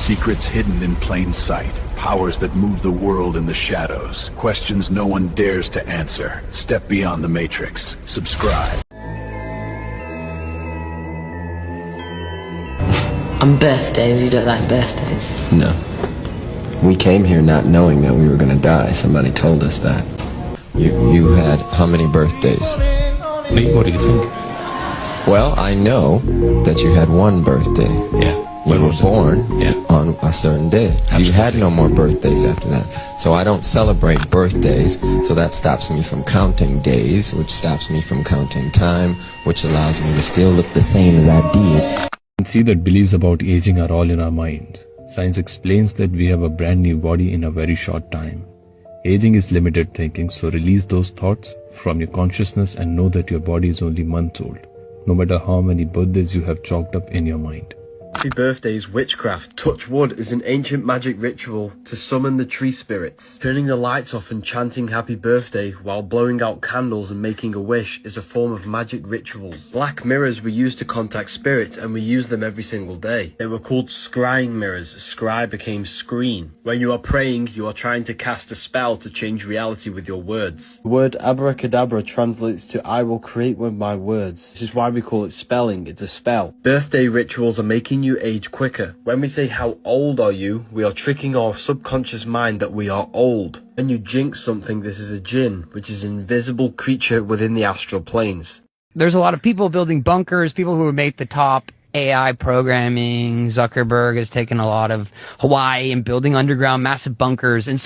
Secrets hidden in plain sight. Powers that move the world in the shadows. Questions no one dares to answer. Step beyond the Matrix. Subscribe. On birthdays, you don't like birthdays? No. We came here not knowing that we were gonna die. Somebody told us that. You had how many birthdays? Me? What do you think? Well, I know that you had one birthday. Yeah. You were born on a certain day. Absolutely. You had no more birthdays after that. So I don't celebrate birthdays, so that stops me from counting days, which stops me from counting time, which allows me to still look the same as I did. And see that beliefs about aging are all in our mind. Science explains that we have a brand new body in a very short time. Aging is limited thinking, so release those thoughts from your consciousness and know that your body is only months old, no matter how many birthdays you have chalked up in your mind. Happy birthday is witchcraft. Touch wood is an ancient magic ritual to summon the tree spirits. Turning the lights off and chanting happy birthday while blowing out candles and making a wish is a form of magic rituals. Black mirrors were used to contact spirits, and we use them every single day. They were called scrying mirrors. Scry became screen. When you are praying, you are trying to cast a spell to change reality with your words. The word abracadabra translates to I will create with my words. This is why we call it spelling. It's a spell. Birthday rituals are making you age quicker. When we say how old are you, we are tricking our subconscious mind that we are old. When you jinx something, this is a jinn, which is an invisible creature within the astral planes. There's a lot of people building bunkers, people who make the top AI programming. Zuckerberg has taken a lot of Hawaii and building underground massive bunkers. And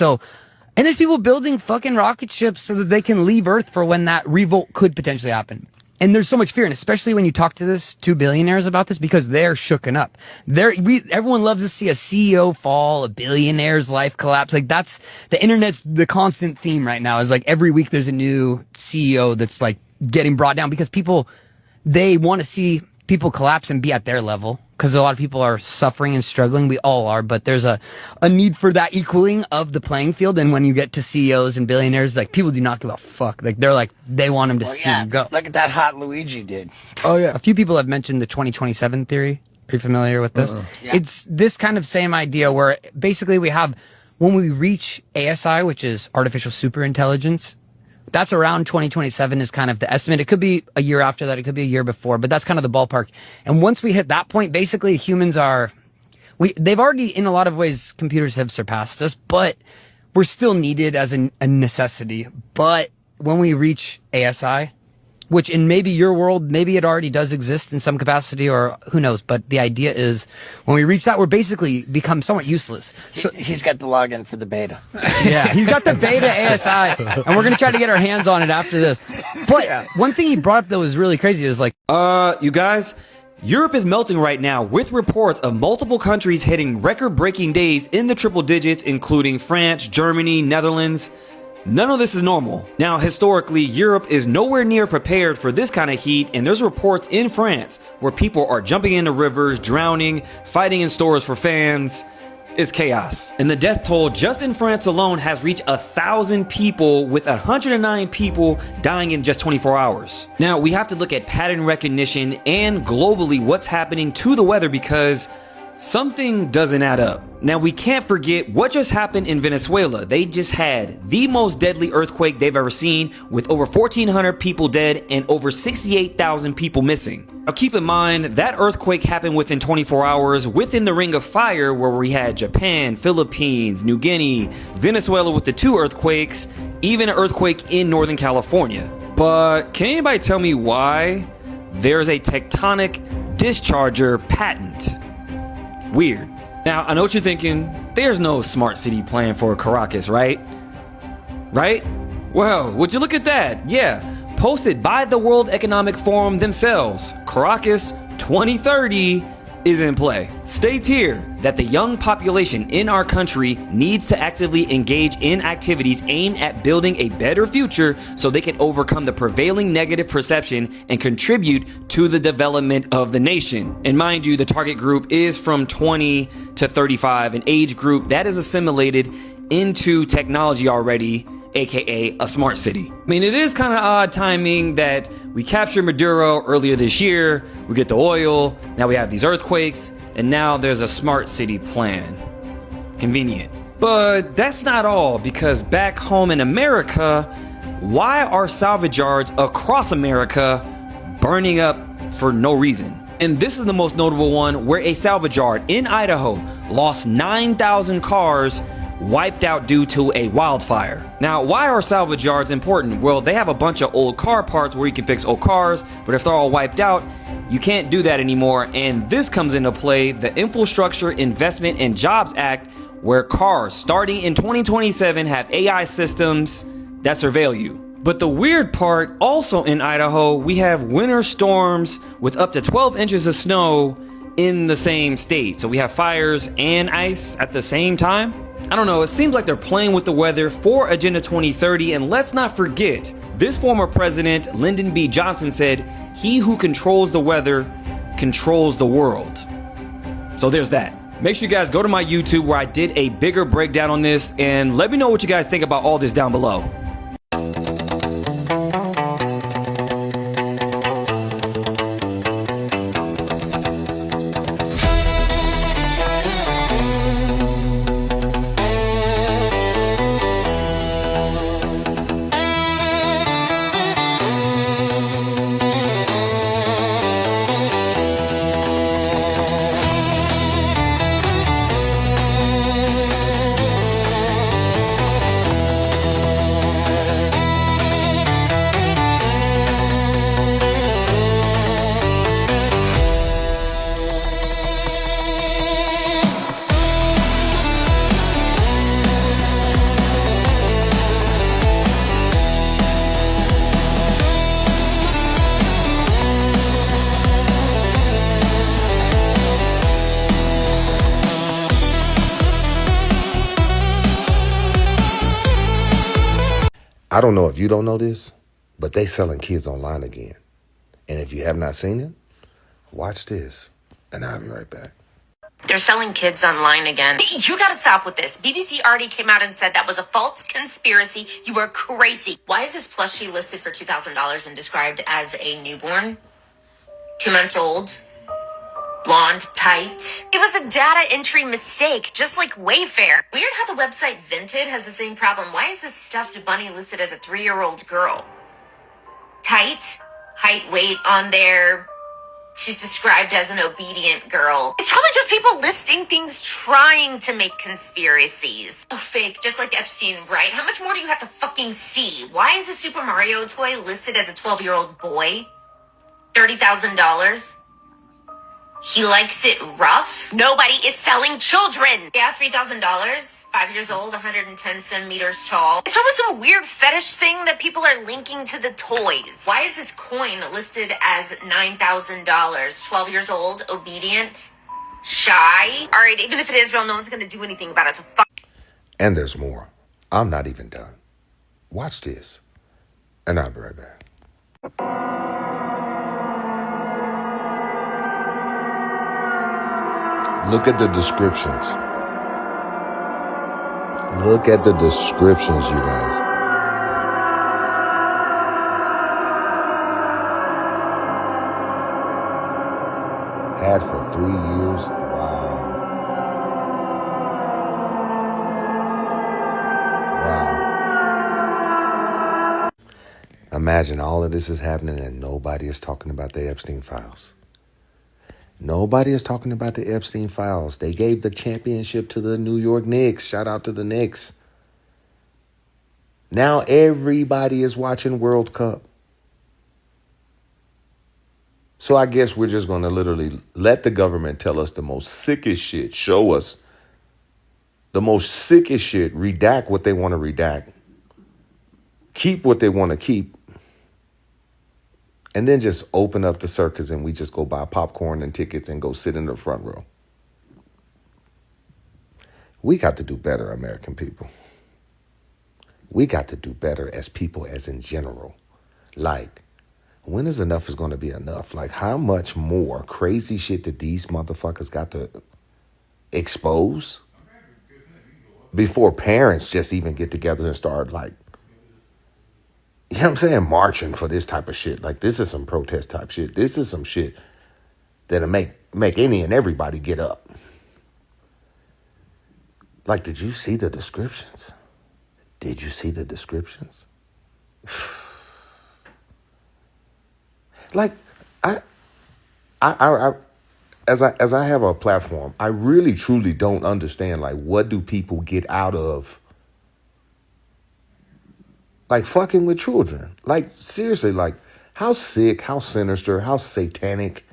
there's people building fucking rocket ships so that they can leave Earth for when that revolt could potentially happen. And there's so much fear, and especially when you talk to this two billionaires about this, because they're shooken up. Everyone loves to see a CEO fall, a billionaire's life collapse. Like that's the internet's the constant theme right now. Is like every week there's a new CEO that's like getting brought down because they want to see people collapse and be at their level. Because a lot of people are suffering and struggling. We all are, but there's a need for that equaling of the playing field. And when you get to CEOs and billionaires, like people do not give a fuck. Like they want them to see you go. Look at that hot Luigi dude. Oh yeah. A few people have mentioned the 2027 theory. Are you familiar with this? Yeah. It's this kind of same idea where basically when we reach ASI, which is artificial superintelligence, that's around 2027 is kind of the estimate. It could be a year after that. It could be a year before, but that's kind of the ballpark. And once we hit that point, basically humans they've already, in a lot of ways, computers have surpassed us, but we're still needed as a necessity. But when we reach ASI, which in maybe your world, maybe it already does exist in some capacity, or who knows, but the idea is when we reach that, we're basically become somewhat useless. So he's got the login for the beta. Yeah, he's got the beta ASI, and we're going to try to get our hands on it after this. But one thing he brought up that was really crazy is like, you guys, Europe is melting right now with reports of multiple countries hitting record-breaking days in the triple digits, including France, Germany, Netherlands. None of this is normal. Now, historically, Europe is nowhere near prepared for this kind of heat, and there's reports in France where people are jumping into rivers, drowning, fighting in stores for fans. It's chaos. And the death toll just in France alone has reached 1,000 people, with 109 people dying in just 24 hours. Now, we have to look at pattern recognition and globally what's happening to the weather, because something doesn't add up. Now, we can't forget what just happened in Venezuela. They just had the most deadly earthquake they've ever seen, with over 1,400 people dead and over 68,000 people missing. Now, keep in mind, that earthquake happened within 24 hours within the Ring of Fire, where we had Japan, Philippines, New Guinea, Venezuela with the two earthquakes, even an earthquake in Northern California. But can anybody tell me why there's a tectonic discharger patent? Weird. Now, I know what you're thinking. There's no smart city plan for Caracas, right? Right? Well, would you look at that? Yeah. Posted by the World Economic Forum themselves. Caracas 2030 is in play. States here that the young population in our country needs to actively engage in activities aimed at building a better future so they can overcome the prevailing negative perception and contribute to the development of the nation. And mind you, the target group is from 20 to 35, an age group that is assimilated into technology already, aka a smart city. I mean, it is kind of odd timing that we captured Maduro earlier this year, we get the oil, now we have these earthquakes, and now there's a smart city plan. Convenient. But that's not all, because back home in America, why are salvage yards across America burning up for no reason? And this is the most notable one, where a salvage yard in Idaho lost 9,000 cars wiped out due to a wildfire. Now, why are salvage yards important? Well, they have a bunch of old car parts where you can fix old cars, but if they're all wiped out, you can't do that anymore. And this comes into play, the Infrastructure Investment and Jobs Act, where cars starting in 2027 have AI systems that surveil you. But the weird part, also in Idaho, we have winter storms with up to 12 inches of snow in the same state. So we have fires and ice at the same time. I don't know, it seems like they're playing with the weather for Agenda 2030, and let's not forget, this former president, Lyndon B. Johnson, said, "He who controls the weather controls the world." So there's that. Make sure you guys go to my YouTube where I did a bigger breakdown on this, and let me know what you guys think about all this down below. I don't know if you don't know this, but they selling kids online again. And if you have not seen it, watch this, and I'll be right back. They're selling kids online again. You gotta stop with this. BBC already came out and said that was a false conspiracy. You are crazy. Why is this plushie listed for $2,000 and described as a newborn? 2 months old? Blonde, tight. It was a data entry mistake, just like Wayfair. Weird how the website Vinted has the same problem. Why is this stuffed bunny listed as a 3-year-old girl? Tight, height, weight on there. She's described as an obedient girl. It's probably just people listing things trying to make conspiracies. Oh, fake, just like Epstein, right? How much more do you have to fucking see? Why is a Super Mario toy listed as a 12-year-old boy? $30,000? He likes it rough? Nobody is selling children. Yeah, $3,000. 5 years old, 110 centimeters tall. It's probably some weird fetish thing that people are linking to the toys. Why is this coin listed as $9,000? 12 years old, obedient, shy. All right, even if it is real, no one's going to do anything about it. So fuck. And there's more. I'm not even done. Watch this, and I'll be right back. Look at the descriptions. Look at the descriptions, you guys. Had for 3 years. Wow. Wow. Imagine all of this is happening and nobody is talking about the Epstein files. Nobody is talking about the Epstein files. They gave the championship to the New York Knicks. Shout out to the Knicks. Now everybody is watching World Cup. So I guess we're just going to literally let the government tell us the most sickest shit. Show us the most sickest shit. Redact what they want to redact. Keep what they want to keep. And then just open up the circus and we just go buy popcorn and tickets and go sit in the front row. We got to do better, American people. We got to do better as people, as in general. Like, when is enough is going to be enough? Like, how much more crazy shit did these motherfuckers got to expose before parents just even get together and start, like, you know what I'm saying, marching for this type of shit? Like, this is some protest type shit. This is some shit that'll make any and everybody get up. Like, did you see the descriptions? Did you see the descriptions? Like, as I have a platform, I really truly don't understand, like, what do people get out of, like, fucking with children? Like, seriously, like, how sick, how sinister, how satanic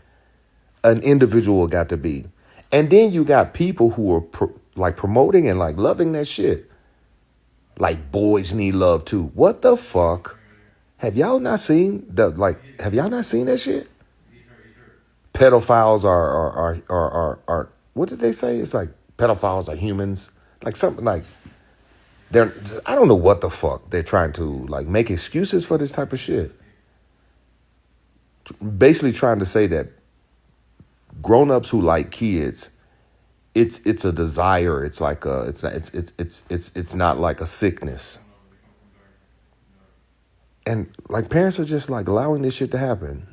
an individual got to be. And then you got people who are promoting and like loving that shit. Like, boys need love too. What the fuck? Have y'all not seen that shit? Pedophiles are what did they say? It's like pedophiles are humans. Like something like I don't know what the fuck they're trying to like make excuses for this type of shit. Basically trying to say that grown-ups who like kids, it's a desire. It's like it's not like a sickness. And like parents are just like allowing this shit to happen.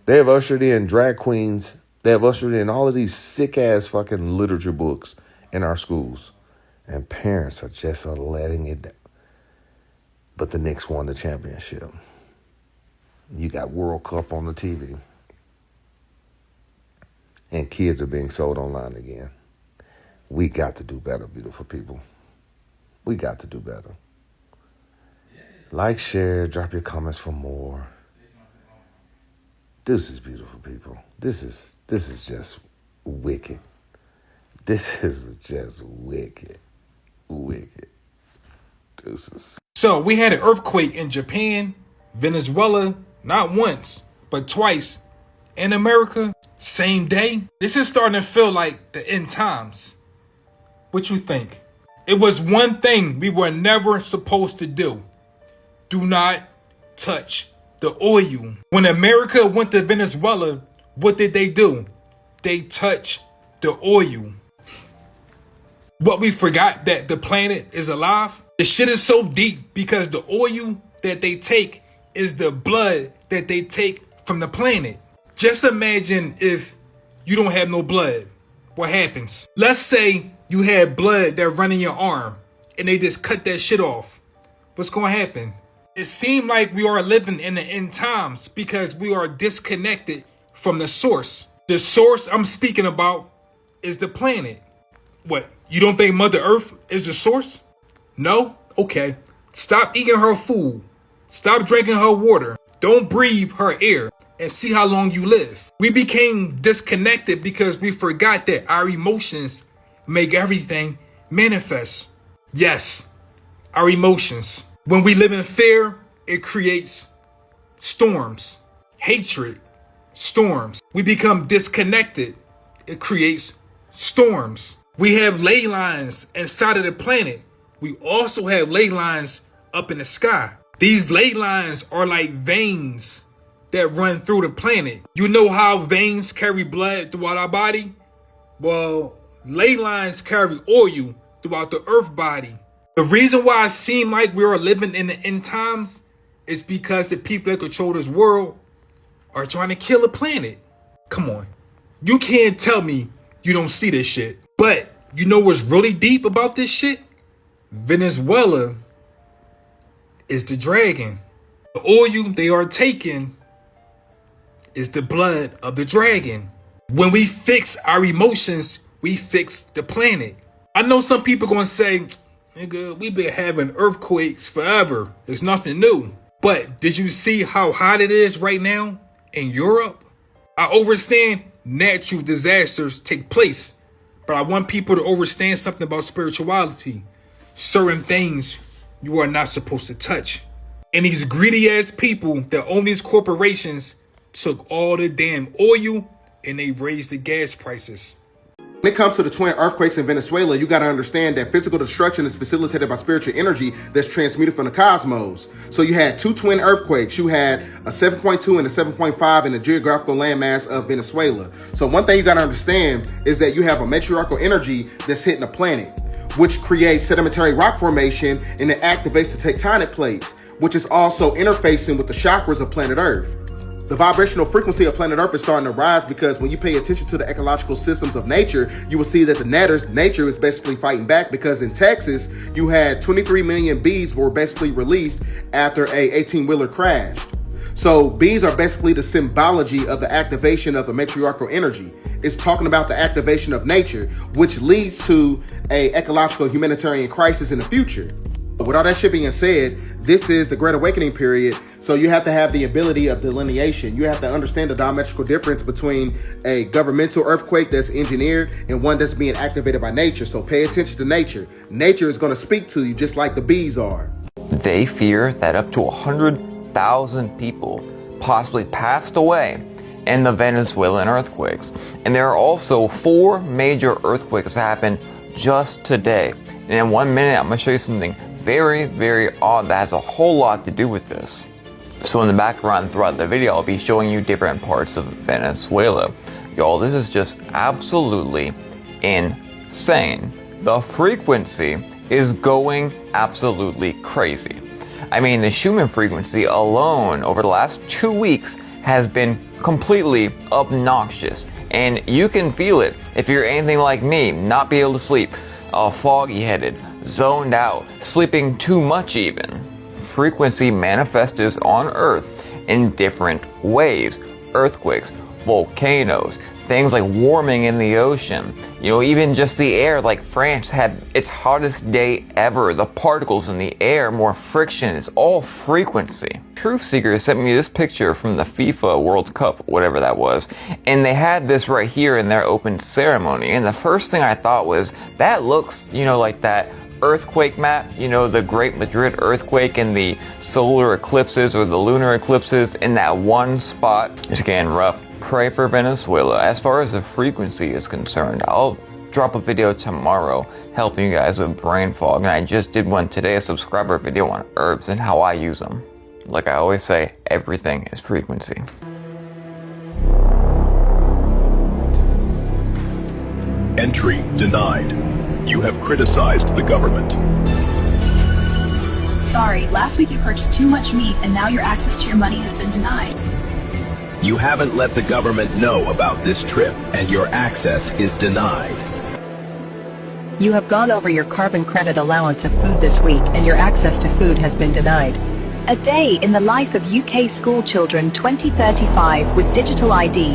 They have ushered in drag queens. They have ushered in all of these sick ass fucking literature books in our schools. And parents are just letting it down. But the Knicks won the championship. You got World Cup on the TV. And kids are being sold online again. We got to do better, beautiful people. We got to do better. Like, share, drop your comments for more. This is beautiful, people. This is just wicked. This is just wicked. Wicked. Deuces. So we had an earthquake in Japan, Venezuela, not once, but twice. In America, same day. This is starting to feel like the end times. What you think? It was one thing we were never supposed to do. Do not touch the oil. When America went to Venezuela, what did they do? They touched the oil. What we forgot that the planet is alive? The shit is so deep because the oil that they take is the blood that they take from the planet. Just imagine if you don't have no blood. What happens? Let's say you had blood that run in your arm and they just cut that shit off. What's going to happen? It seemed like we are living in the end times because we are disconnected from the source. The source I'm speaking about is the planet. What? You don't think Mother Earth is the source? No? Okay. Stop eating her food. Stop drinking her water. Don't breathe her air and see how long you live. We became disconnected because we forgot that our emotions make everything manifest. Yes, our emotions. When we live in fear, it creates storms. Hatred, storms. We become disconnected. It creates storms. We have ley lines inside of the planet. We also have ley lines up in the sky. These ley lines are like veins that run through the planet. You know how veins carry blood throughout our body? Well, ley lines carry oil throughout the earth body. The reason why it seems like we are living in the end times is because the people that control this world are trying to kill the planet. Come on. You can't tell me you don't see this shit. But you know what's really deep about this shit? Venezuela is the dragon. The oil they are taking is the blood of the dragon. When we fix our emotions, we fix the planet. I know some people gonna say, nigga, we've been having earthquakes forever. It's nothing new. But did you see how hot it is right now in Europe? I understand natural disasters take place, but I want people to understand something about spirituality. Certain things you are not supposed to touch. And these greedy ass people that own these corporations took all the damn oil and they raised the gas prices. When it comes to the twin earthquakes in Venezuela, you got to understand that physical destruction is facilitated by spiritual energy that's transmuted from the cosmos. So you had two twin earthquakes. You had a 7.2 and a 7.5 in the geographical landmass of Venezuela. So one thing you got to understand is that you have a matriarchal energy that's hitting the planet, which creates sedimentary rock formation and it activates the tectonic plates, which is also interfacing with the chakras of planet Earth. The vibrational frequency of planet Earth is starting to rise because when you pay attention to the ecological systems of nature, you will see that nature is basically fighting back, because in Texas, you had 23 million bees were basically released after a 18-wheeler crashed. So bees are basically the symbology of the activation of the matriarchal energy. It's talking about the activation of nature, which leads to a ecological humanitarian crisis in the future. With all that shit being said, this is the Great Awakening period, so you have to have the ability of delineation. You have to understand the diametrical difference between a governmental earthquake that's engineered and one that's being activated by nature. So pay attention to nature. Nature is going to speak to you just like the bees are. They fear that up to 100,000 people possibly passed away in the Venezuelan earthquakes. And there are also 4 major earthquakes that happened just today. And in 1 minute, I'm going to show you something very, very odd that has a whole lot to do with this. So in the background throughout the video, I'll be showing you different parts of Venezuela. Y'all, this is just absolutely insane. The frequency is going absolutely crazy. I mean, the Schumann frequency alone over the last 2 weeks has been completely obnoxious. And you can feel it if you're anything like me, not be able to sleep, foggy-headed, zoned out, sleeping too much even. Frequency manifests on Earth in different ways. Earthquakes, volcanoes, things like warming in the ocean, even just the air, like France had its hottest day ever. The particles in the air, more friction, it's all frequency. Truth Seeker sent me this picture from the FIFA World Cup, whatever that was, and they had this right here in their open ceremony. And the first thing I thought was, that looks, like that earthquake map, the Great Madrid earthquake and the solar eclipses or the lunar eclipses in that one spot. It's getting rough. Pray for Venezuela. As far as the frequency is concerned, I'll drop a video tomorrow helping you guys with brain fog, and I just did one today, a subscriber video on herbs and how I use them. Like I always say, everything is frequency. Entry denied. You have criticized the government. Sorry, last week you purchased too much meat and now your access to your money has been denied. You haven't let the government know about this trip, and your access is denied. You have gone over your carbon credit allowance of food this week and your access to food has been denied. A day in the life of UK school children 2035 with digital ID.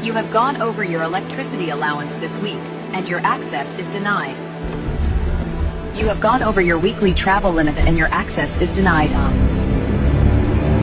You have gone over your electricity allowance this week and your access is denied. You have gone over your weekly travel limit and your access is denied.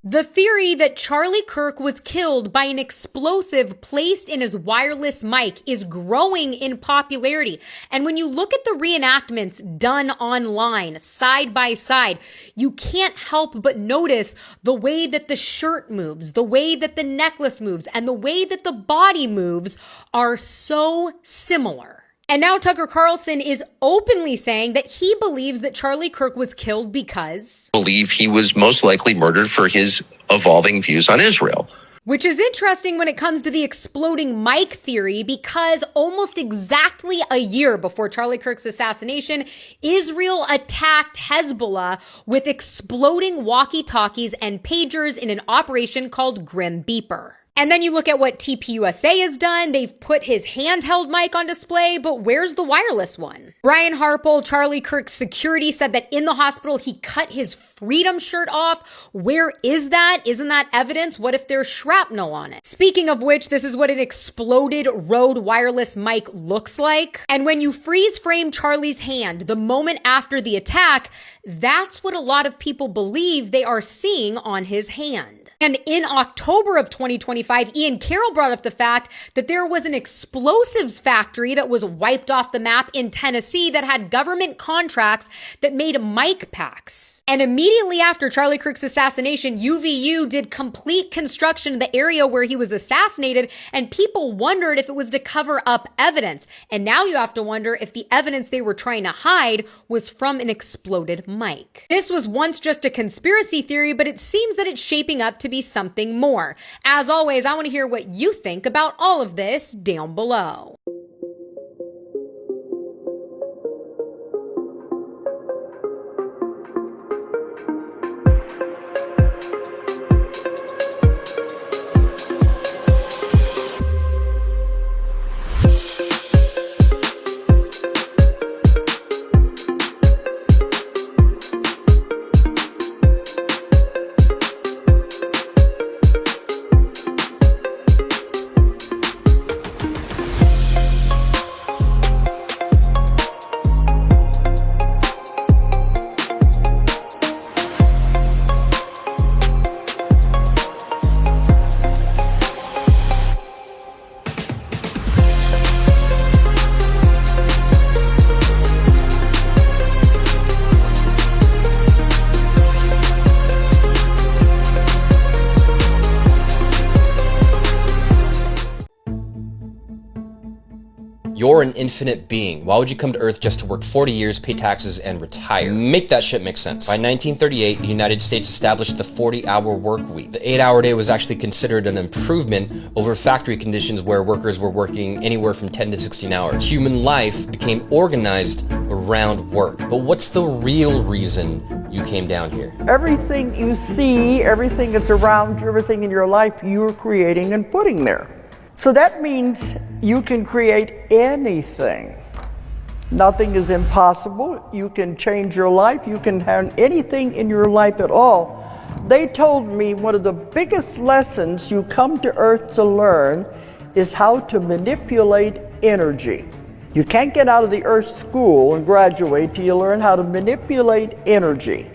The theory that Charlie Kirk was killed by an explosive placed in his wireless mic is growing in popularity. And when you look at the reenactments done online, side by side, you can't help but notice the way that the shirt moves, the way that the necklace moves, and the way that the body moves are so similar. And now Tucker Carlson is openly saying that he believes that Charlie Kirk was killed because believe he was most likely murdered for his evolving views on Israel. Which is interesting when it comes to the exploding mic theory, because almost exactly a year before Charlie Kirk's assassination, Israel attacked Hezbollah with exploding walkie-talkies and pagers in an operation called Grim Beeper. And then you look at what TPUSA has done. They've put his handheld mic on display, but where's the wireless one? Brian Harple, Charlie Kirk's security, said that in the hospital he cut his freedom shirt off. Where is that? Isn't that evidence? What if there's shrapnel on it? Speaking of which, this is what an exploded Rode wireless mic looks like. And when you freeze frame Charlie's hand the moment after the attack, that's what a lot of people believe they are seeing on his hand. And in October of 2025, Ian Carroll brought up the fact that there was an explosives factory that was wiped off the map in Tennessee that had government contracts that made mic packs. And immediately after Charlie Kirk's assassination, UVU did complete construction in the area where he was assassinated, and people wondered if it was to cover up evidence. And now you have to wonder if the evidence they were trying to hide was from an exploded mic. This was once just a conspiracy theory, but it seems that it's shaping up to be something more. As always, I want to hear what you think about all of this down below. You're an infinite being. Why would you come to Earth just to work 40 years, pay taxes, and retire? Make that shit make sense. By 1938, the United States established the 40-hour work week. The 8-hour day was actually considered an improvement over factory conditions where workers were working anywhere from 10 to 16 hours. Human life became organized around work. But what's the real reason you came down here? Everything you see, everything that's around you, everything in your life, you're creating and putting there. So that means you can create anything. Nothing is impossible. You can change your life. You can have anything in your life at all. They told me one of the biggest lessons you come to Earth to learn is how to manipulate energy. You can't get out of the Earth school and graduate till you learn how to manipulate energy.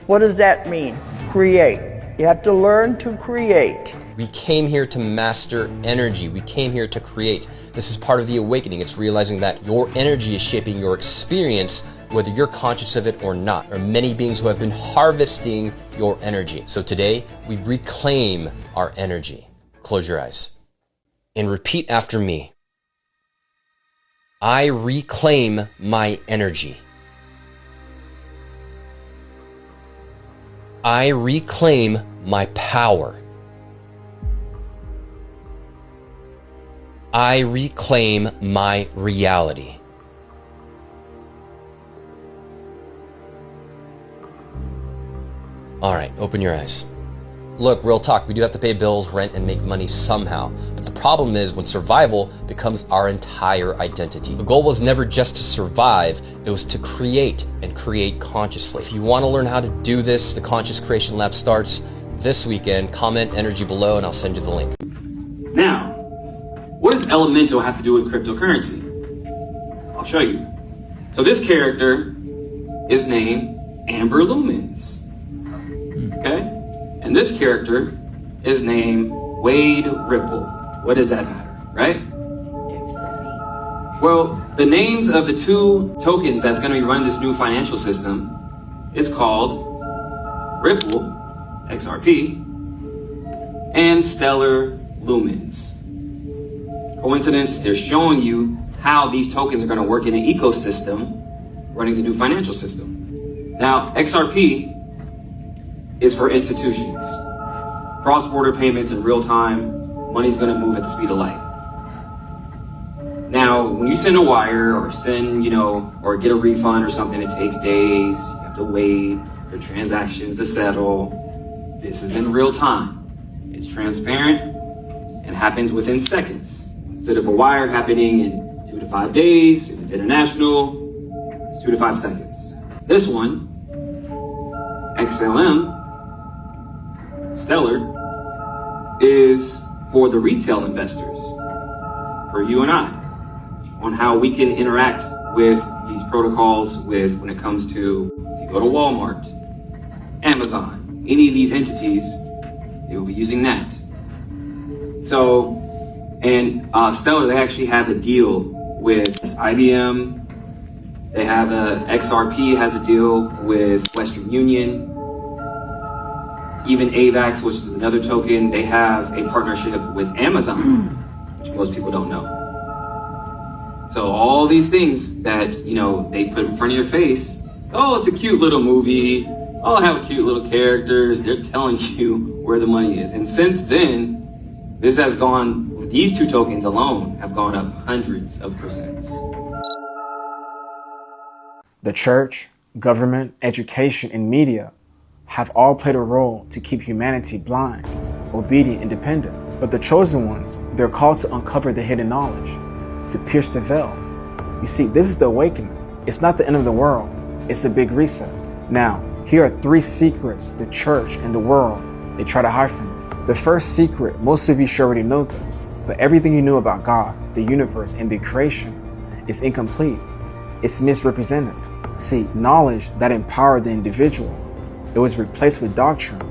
What does that mean? Create. You have to learn to create. We came here to master energy. We came here to create. This is part of the awakening. It's realizing that your energy is shaping your experience, whether you're conscious of it or not. There are many beings who have been harvesting your energy. So today, we reclaim our energy. Close your eyes and repeat after me. I reclaim my energy. I reclaim my power. I reclaim my reality. All right, open your eyes. Look, real talk, we do have to pay bills, rent, and make money somehow. But the problem is when survival becomes our entire identity. The goal was never just to survive, it was to create and create consciously. If you want to learn how to do this, the Conscious Creation Lab starts this weekend. Comment energy below and I'll send you the link. Now, what does elemental have to do with cryptocurrency? I'll show you. So this character is named Amber Lumens. Okay? And this character is named Wade Ripple. What does that matter, right? Well, the names of the two tokens that's going to be running this new financial system is called Ripple, XRP, and Stellar Lumens. Coincidence? They're showing you how these tokens are going to work in an ecosystem running the new financial system. Now, XRP is for institutions. Cross-border payments in real time, money's going to move at the speed of light. Now, when you send a wire or send, or get a refund or something, it takes days. You have to wait for transactions to settle. This is in real time. It's transparent and happens within seconds. Instead of a wire happening in 2 to 5 days, if it's international, it's 2 to 5 seconds. This one, XLM, Stellar, is for the retail investors, for you and I, on how we can interact with these protocols when it comes to, if you go to Walmart, Amazon, any of these entities, they will be using that. So, and Stellar, they actually have a deal with IBM. They have XRP has a deal with Western Union. Even AVAX, which is another token, they have a partnership with Amazon, which most people don't know. So all these things that, they put in front of your face, oh, it's a cute little movie, oh, I have cute little characters, they're telling you where the money is. And since then, this has gone, these two tokens alone have gone up hundreds of %. The church, government, education, and media have all played a role to keep humanity blind, obedient, and dependent. But the chosen ones, they're called to uncover the hidden knowledge, to pierce the veil. You see, this is the awakening. It's not the end of the world. It's a big reset. Now, here are 3 secrets the church and the world, they try to hide from you. The first secret, most of you should already know this, but everything you knew about God, the universe, and the creation is incomplete. It's misrepresented. See, knowledge that empowered the individual, it was replaced with doctrine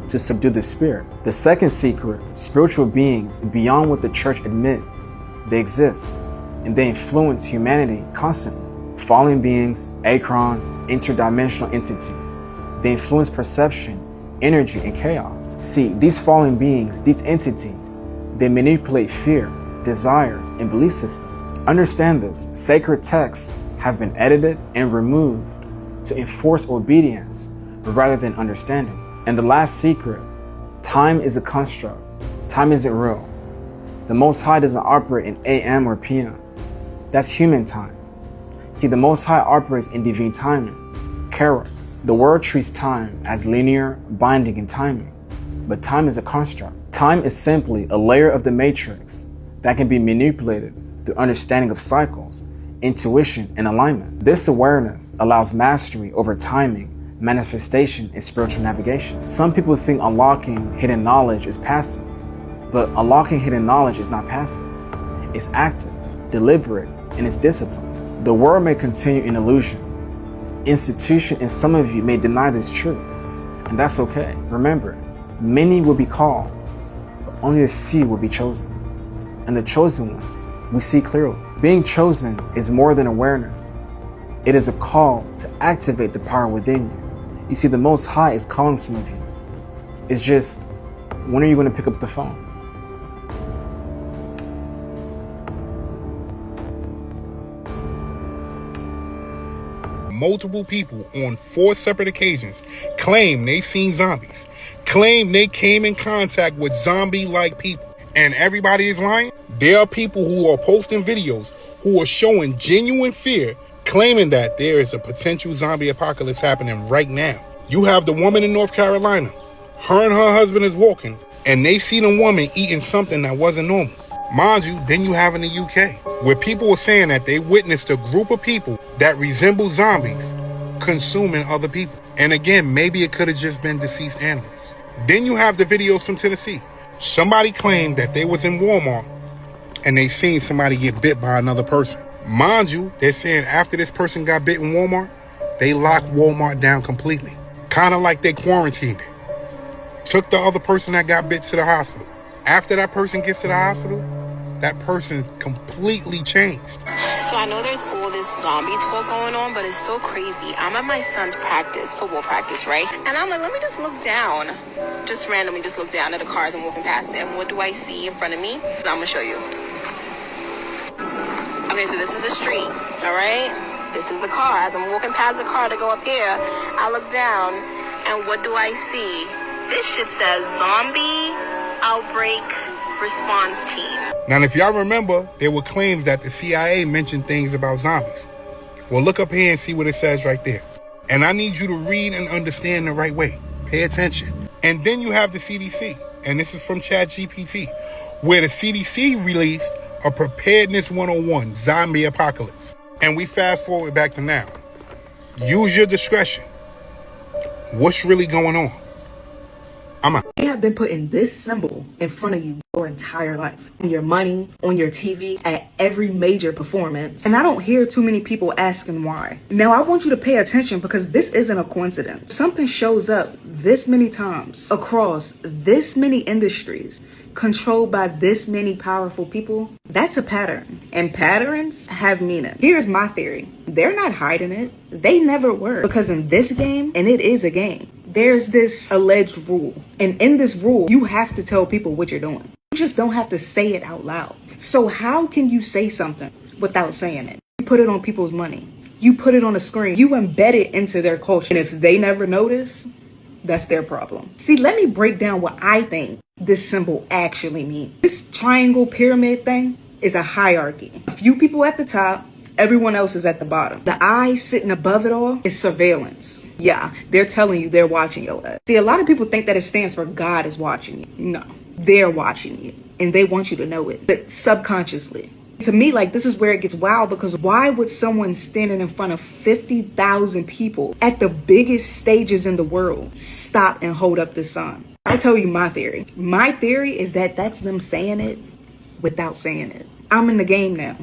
to subdue the spirit. The second secret, spiritual beings beyond what the church admits, they exist and they influence humanity constantly. Fallen beings, acrons, interdimensional entities, they influence perception, energy, and chaos. See, these fallen beings, these entities, they manipulate fear, desires, and belief systems. Understand this, sacred texts have been edited and removed to enforce obedience rather than understanding. And the last secret, time is a construct. Time isn't real. The Most High doesn't operate in AM or PM. That's human time. See, the Most High operates in divine timing, kairos. The world treats time as linear, binding, and timing. But time is a construct. Time is simply a layer of the matrix that can be manipulated through understanding of cycles, intuition, and alignment. This awareness allows mastery over timing, manifestation, and spiritual navigation. Some people think unlocking hidden knowledge is passive, but unlocking hidden knowledge is not passive. It's active, deliberate, and it's disciplined. The world may continue in illusion. Institution and some of you may deny this truth, and that's okay. Remember, many will be called, but only a few will be chosen. And the chosen ones, we see clearly. Being chosen is more than awareness. It is a call to activate the power within you. You see, the Most High is calling some of you. It's just, when are you going to pick up the phone? Multiple people on 4 separate occasions claim they seen zombies, claim they came in contact with zombie-like people, and everybody is lying. There are people who are posting videos who are showing genuine fear, claiming that there is a potential zombie apocalypse happening right now. You have the woman in North Carolina, her and her husband is walking, and they see the woman eating something that wasn't normal. Mind you, then you have in the UK, where people were saying that they witnessed a group of people that resemble zombies consuming other people. And again, maybe it could have just been deceased animals. Then you have the videos from Tennessee. Somebody claimed that they was in Walmart and they seen somebody get bit by another person. Mind you, they're saying after this person got bit in Walmart, they locked Walmart down completely. Kind of like they quarantined it. Took the other person that got bit to the hospital. After that person gets to the hospital, that person completely changed. So I know there's all this zombie talk going on, but it's so crazy. I'm at my son's football practice, right? And I'm like, let me just look down. Just randomly just look down at the cars I'm walking past them. What do I see in front of me? I'm gonna show you. Okay, so this is the street, all right? This is the car. As I'm walking past the car to go up here, I look down, and what do I see? This shit says zombie outbreak response team. Now, if y'all remember, there were claims that the CIA mentioned things about zombies. Well, look up here and see what it says right there. And I need you to read and understand the right way. Pay attention. And then you have the CDC, and this is from ChatGPT, where the CDC released a Preparedness 101 zombie apocalypse. And we fast forward back to now. Use your discretion. What's really going on? I'm out. They have been putting this symbol in front of you your entire life. On your money, on your TV, at every major performance. And I don't hear too many people asking why. Now I want you to pay attention because this isn't a coincidence. Something shows up this many times across this many industries, controlled by this many powerful people. That's a pattern. And patterns have meaning. Here's my theory. They're not hiding it. They never were. Because in this game, and it is a game, there's this alleged rule. And in this rule, you have to tell people what you're doing. You just don't have to say it out loud. So how can you say something without saying it? You put it on people's money. You put it on a screen. You embed it into their culture. And if they never notice, that's their problem. See, let me break down what I think this symbol actually means. This triangle pyramid thing is a hierarchy. A few people at the top, everyone else is at the bottom. The eye sitting above it all is surveillance. Yeah, they're telling you they're watching your ass. See, a lot of people think that it stands for God is watching you. No, they're watching you and they want you to know it, but subconsciously. To me, like, this is where it gets wild, because why would someone standing in front of 50,000 people at the biggest stages in the world stop and hold up the sign? I'll tell you my theory. My theory is that that's them saying it without saying it. I'm in the game now.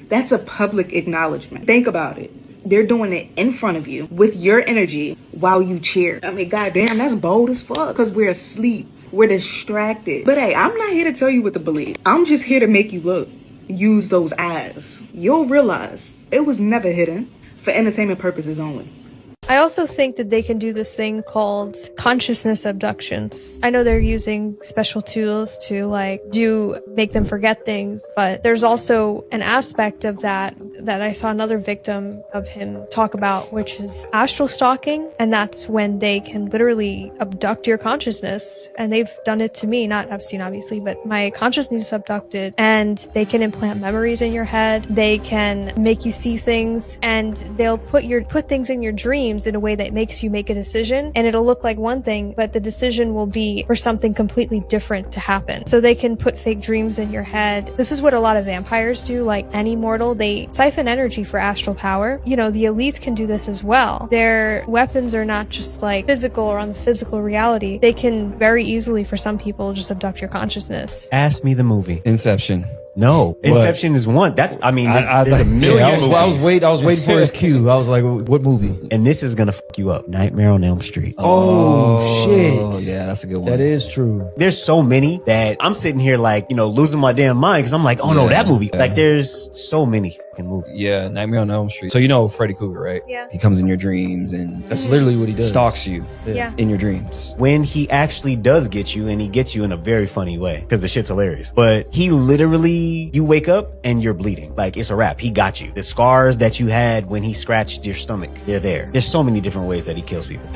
That's a public acknowledgement. Think about it. They're doing it in front of you with your energy while you cheer. I mean, goddamn, that's bold as fuck, because we're asleep. We're distracted. But hey, I'm not here to tell you what to believe. I'm just here to make you look. Use those eyes. You'll realize it was never hidden, for entertainment purposes only. I also think that they can do this thing called consciousness abductions. I know they're using special tools to make them forget things, but there's also an aspect of that I saw another victim of him talk about, which is astral stalking. And that's when they can literally abduct your consciousness. And they've done it to me, not Epstein obviously, but my consciousness is abducted, and they can implant memories in your head. They can make you see things, and they'll put things in your dreams in a way that makes you make a decision, and it'll look like one thing, but the decision will be for something completely different to happen. So they can put fake dreams in your head. This is what a lot of vampires do, like any mortal. They siphon energy for astral power. You know, the elites can do this as well. Their weapons are not just like physical or on the physical reality. They can very easily, for some people, just abduct your consciousness. Ask me the movie. Inception. No, Inception is one. There's a million movies. I was waiting for his cue. I was like, what movie? And this is gonna fuck you up. Nightmare on Elm Street. Oh shit. Yeah, that's a good one. That is true. There's so many that I'm sitting here like, losing my damn mind because I'm like, no, that movie. Yeah. Like there's so many fucking movies. Yeah, Nightmare on Elm Street. So you know Freddy Krueger, right? Yeah. He comes in your dreams and that's literally what he does. Stalks you in your dreams. When he actually does get you, and he gets you in a very funny way because the shit's hilarious. But he literally, you wake up and you're bleeding. Like it's a wrap. He got you. The scars that you had when he scratched your stomach, they're there. There's so many different ways that he kills people.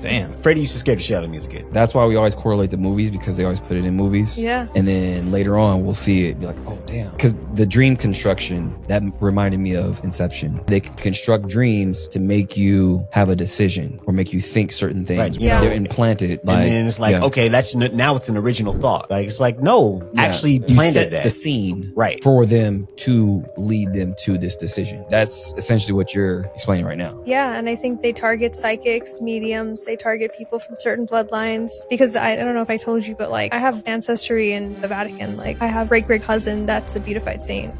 Damn. Freddy used to scare the shit out of me as a kid. That's why we always correlate the movies, because they always put it in movies. Yeah. And then later on we'll see it, be like, oh damn. Because the dream construction, that reminded me of Inception. They can construct dreams to make you have a decision or make you think certain things. Right, yeah. They're implanted. And then it's like, okay, that's now it's an original thought. Like it's like, no, actually you planted set that. the scene right for them to lead them to this decision. That's essentially what you're explaining right now. Yeah, and I think they target psychics, mediums, they target people from certain bloodlines. Because I don't know if I told you, but like I have ancestry in the Vatican. Like I have great cousin that's a beatified saint.